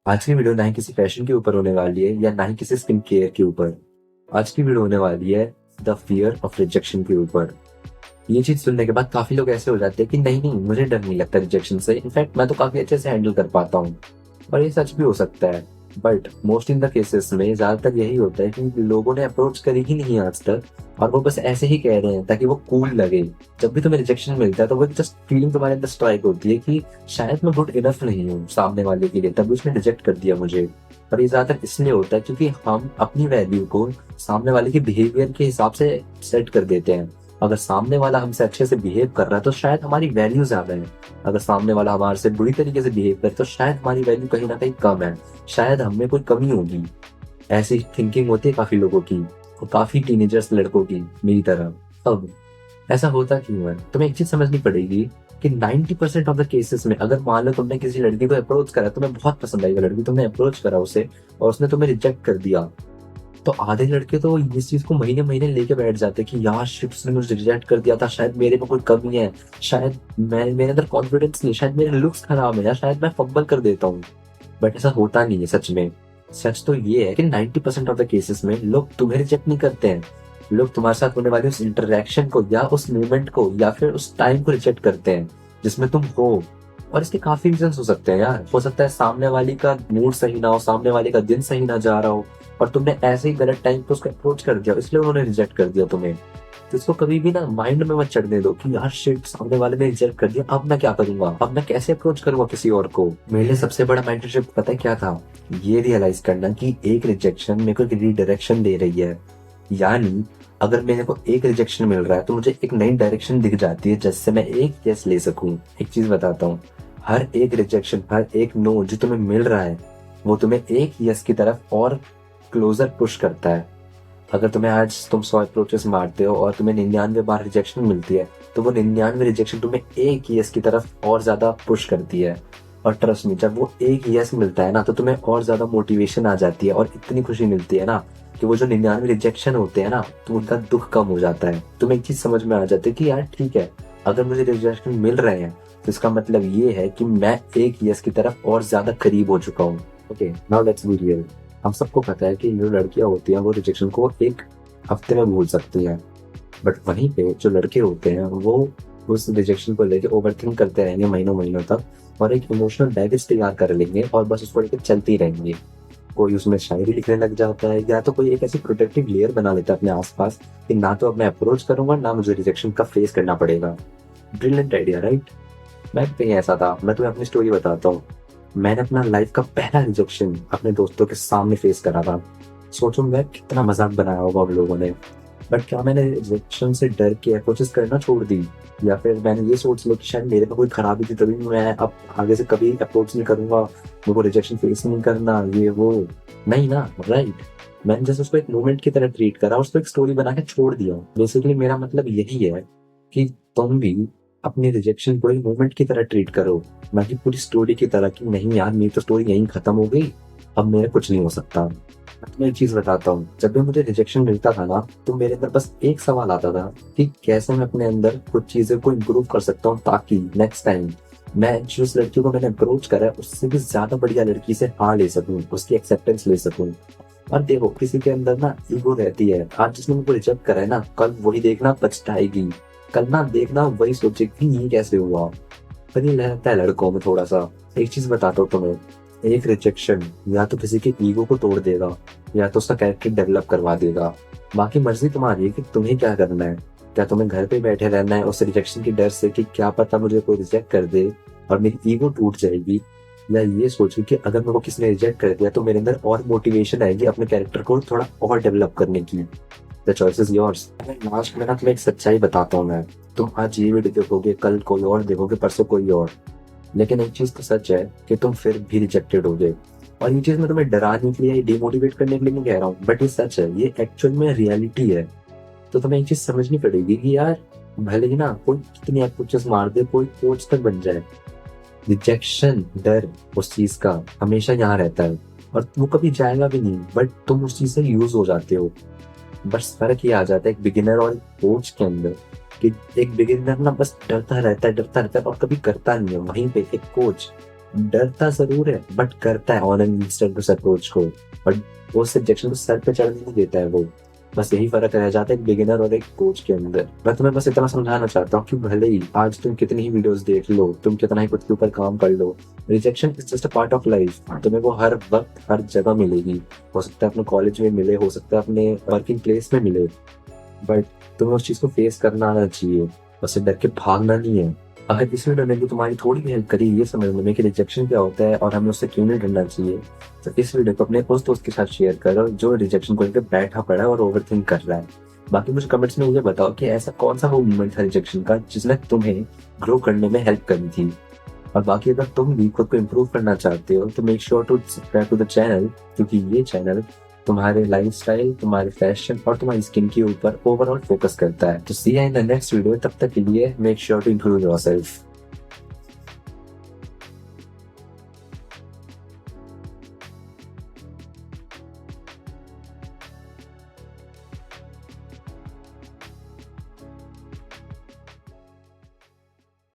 आज की वीडियो ना ही किसी फैशन के ऊपर होने वाली है या ना ही किसी स्किन केयर के ऊपर। आज की वीडियो होने वाली है द फियर ऑफ रिजेक्शन के ऊपर। ये चीज सुनने के बाद काफी लोग ऐसे हो जाते हैं कि नहीं नहीं, मुझे डर नहीं लगता रिजेक्शन से, इनफैक्ट मैं तो काफी अच्छे से हैंडल कर पाता हूँ। और ये सच भी हो सकता है, but most in the cases में ज्यादातर यही होता है कि लोगों ने अप्रोच करी ही नहीं आज तक, और वो बस ऐसे ही कह रहे हैं ताकि वो कूल लगे। जब भी तुम्हें रिजेक्शन मिलता है तो वो जस्ट फीलिंग तुम्हारे अंदर स्ट्राइक होती है कि शायद मैं गुड इनफ नहीं हूँ सामने वाले के लिए, तभी उसने रिजेक्ट कर दिया मुझे। और ये ज्यादातर इसलिए होता है क्योंकि हम अपनी वैल्यू को सामने वाले के बिहेवियर के हिसाब से सेट कर देते हैं। अगर सामने वाला हमसे अच्छे से बिहेव कर रहा है तो शायद हमारी वैल्यू ज्यादा है। अगर सामने वाला हमारे से बुरी तरीके से बिहेव करे तो शायद हमारी वैल्यू कहीं ना कहीं कम है, शायद हम में कोई कमी होगी। ऐसी थिंकिंग होती है काफी लोगों की, और काफी टीनेजर्स लड़कों की मेरी तरह। अब ऐसा होता क्यों है? तुम्हें एक चीज समझनी पड़ेगी कि 90% ऑफ द केसेस में अगर मान लो तुमने किसी लड़की को अप्रोच करा, तुम्हें बहुत पसंद आई वो लड़की, तुमने अप्रोच करा उसे और उसने तुम्हें रिजेक्ट कर दिया, तो आधे लड़के तो इस चीज को महीने महीने लेके बैठ जाते हैं कि यार शिट, उसने मुझे रिजेक्ट कर दिया था, शायद मेरे में कोई कमी है, शायद मैं मेरे अंदर कॉन्फिडेंस नहीं, शायद मेरे लुक्स खराब है, या शायद मैं फंबल कर देता हूँ। बट ऐसा होता नहीं है सच में। सच तो ये है कि 90% ऑफ द केसेस में लोग तुम्हें रिजेक्ट नहीं करते हैं, लोग तुम्हारे साथ होने वाली उस इंटरेक्शन को या उस मूवमेंट को या फिर उस टाइम को रिजेक्ट करते हैं जिसमें तुम हो। और इसके काफी रीजन हो सकते हैं यार। हो सकता है सामने वाली का मूड सही ना हो, सामने वाले का दिन सही ना जा रहा हो, और तुमने ऐसे ही गलत टाइम पे उसको अप्रोच कर दिया, इसलिए उन्होंने रिजेक्ट कर दिया तुम्हें। तो इसको कभी भी ना माइंड में मत चढ़ने दो कि यार शिट, सामने वाले ने रिजेक्ट कर दिया, अब मैं क्या करूंगा, अब मैं कैसे अप्रोच करूंगा किसी और को। मेरे लिए सबसे बड़ा मेंटल शिफ्ट पता है क्या था? ये रियलाइज करना कि एक रिजेक्शन मेरे को रीडायरेक्शन दे रही है। यानी अगर मेरे को एक रिजेक्शन मिल रहा है तो मुझे एक नई डायरेक्शन दिख जाती है जिससे मैं एक यस ले सकूं। एक चीज बताता हूँ, हर एक रिजेक्शन, हर एक नो जो तुम्हें मिल रहा है वो तुम्हें एक यस की तरफ और क्लोजर पुश करता है। अगर तुम्हें आज तुम 100 अप्रोचेस मारते हो और तुम्हें 99 बार रिजेक्शन मिलती है, तो वो 99 रिजेक्शन तुम्हें एक यस की तरफ और ज्यादा पुश करती है। और ट्रस्ट मी, जब वो एक यस मिलता है ना तो तुम्हें और ज्यादा मोटिवेशन आ जाती है और इतनी खुशी मिलती है ना कि वो जो 99 रिजेक्शन होते हैं ना तो उनका दुख कम हो जाता है। तुम्हें एक चीज समझ में आ जाती है कि यार ठीक है, अगर मुझे रिजेक्शन मिल रहे हैं तो इसका मतलब ये है कि मैं एक यस की तरफ और ज्यादा करीब हो चुका हूँ। Okay, now let's be real. हम सबको पता है कि जो लड़कियां होती हैं वो रिजेक्शन को एक हफ्ते में भूल सकती हैं, बट वहीं पे जो लड़के होते हैं वो उस रिजेक्शन को लेके ओवरथिंक करते रहेंगे महीनों महीनों तक, और एक इमोशनल बैगेज तैयार कर लेंगे और बस उसको लेकर चलते ही रहेंगे। कोई उसमें शायरी लिखने लग जाता है, या तो कोई एक ऐसी प्रोटेक्टिव लेयर बना लेता है अपने आसपास कि ना तो अब मैं अप्रोच करूंगा ना मुझे रिजेक्शन का फेस करना पड़ेगा। Brilliant idea, right? मैं भी कहीं ऐसा था। मैं तुम्हें अपनी स्टोरी बताता हूँ। मैंने अपना लाइफ का पहला रिजेक्शन अपने दोस्तों के सामने फेस करा था। सोचो मैं कितना मजाक बनाया होगा उन लोगों ने। बट क्या मैंने रिजेक्शन से डर के अप्रोचेस करना छोड़ दी, या फिर मैंने ये सोच लिया कि शायद मेरे में कोई खराबी थी तभी मैं अब आगे से कभी अप्रोच नहीं करूंगा, मेरे को रिजेक्शन फेस नहीं करना, ये वो? नहीं ना, राइट? मैंने जैसे उसको एक मूवमेंट की तरह ट्रीट करा, उसको एक स्टोरी बना के छोड़ दिया। बेसिकली मेरा मतलब यही है कि तुम भी अपनी रिजेक्शन को एक मूवमेंट की तरह ट्रीट करो, ना कि पूरी स्टोरी की तरह कि नहीं यार मेरी तो स्टोरी यहीं खत्म हो गई, अब मेरा कुछ नहीं हो सकता। मैं तुम्हें एक चीज बताता हूँ, जब भी मुझे रिजेक्शन मिलता था ना तो मेरे अंदर बस एक सवाल आता था कि कैसे मैं अपने अंदर कुछ चीजें को इम्प्रूव कर सकता हूँ ताकि नेक्स्ट टाइम मैं जिस लड़की को मैंने अप्रोच करा है उससे भी ज्यादा बढ़िया लड़की से हाँ ले सकूं, उसकी एक्सेप्टेंस ले सकूं। और देखो, किसी के अंदर ना ईगो रहती है। आज जिसने मुझे रिजेक्ट करा है ना, कल वही देखना पछताएगी, कल ना देखना वही सोचेगी ये कैसे हुआ। पर ये रहता है लड़कों में थोड़ा सा। एक चीज बताता हूँ तुम्हें, एक रिजेक्शन या तो किसी के ईगो को तोड़ देगा या तो उसका कैरेक्टर डेवलप करवा देगा। बाकी मर्जी तुम्हारी है कि तुम्हें क्या करना है। क्या तुम्हें घर पे बैठे रहना है उस रिजेक्शन के डर से कि क्या पता मुझे कोई रिजेक्ट कर दे और मेरी ईगो टूट जाएगी, या ये सोच कि अगर मेरे को किसी ने रिजेक्ट कर दिया तो मेरे अंदर और मोटिवेशन आएगी अपने कैरेक्टर को थोड़ा और डेवलप करने की। The choice is yours. Last में ना तुम्हें एक सच्चाई बताता हूँ मैं। तुम आज ये वीडियो देखोगे, कल कोई और देखोगे, परसों कोई और, लेकिन एक चीज तो सच है कि तुम फिर भी रिजेक्टेड हो गए। और ये चीज मैं तुम्हें डराने के लिए, डिमोटिवेट करने के लिए नहीं कह रहा हूँ, बट ये सच है, ये एक्चुअल में रियलिटी है। तो तुम्हें एक चीज समझनी पड़ेगी कि यार भले ही ना कोई कितनी अप्रोचेस मार दे, कोई कोच तक बन जाए, रिजेक्शन डर उस चीज का हमेशा यहाँ रहता है और वो कभी जाएगा भी नहीं, बट तुम उस चीज से यूज हो जाते हो। बस फर्क ये आ जाता है एक बिगिनर और कोच के अंदर कि एक बिगिनर ना बस डरता रहता है और कभी करता नहीं है। वहीं पे एक कोच डरता जरूर है बट करता है ऑन एन इंस्टेंट उस अप्रोच को, और उस रिजेक्शन को सर पे चढ़ने नहीं देता है वो। बस यही फर्क रह जाता है एक बिगिनर और एक कोच के अंदर। मैं तुम्हें बस इतना समझाना चाहता हूँ कि भले ही आज तुम कितनी ही वीडियोस देख लो, तुम कितना ही खुद के ऊपर काम कर लो, rejection is just a part of life. तुम्हें वो हर वक्त हर जगह मिलेगी। हो सकता है अपने कॉलेज में मिले, हो सकता है अपने वर्किंग प्लेस में मिले, बट तुम्हें उस चीज को फेस करना आना चाहिए, उससे डर के भागना नहीं है। अगर इस वीडियो ने भी तुम्हारी थोड़ी भी हेल्प करी ये समझने में कि रिजेक्शन क्या होता है और हमें उससे क्यों नहीं डरना चाहिए, तो इस वीडियो को अपने उस दोस्त के साथ शेयर करो जो रिजेक्शन को लेकर बैठा पड़ा है और ओवरथिंक कर रहा है। बाकी मुझे कमेंट्स में ये बताओ कि ऐसा कौन सा वो मूवमेंट था रिजेक्शन का जिसने तुम्हें ग्रो करने में हेल्प करी थी। और बाकी अगर तुम भी खुद को इम्प्रूव करना चाहते हो तो make sure to subscribe to the channel, क्योंकि ये चैनल तुम्हारे लाइफस्टाइल, तुम्हारे फैशन और तुम्हारी स्किन के ऊपर ओवरऑल फोकस करता है। तो see you in the next video, तब तक के लिए make sure to improve yourself.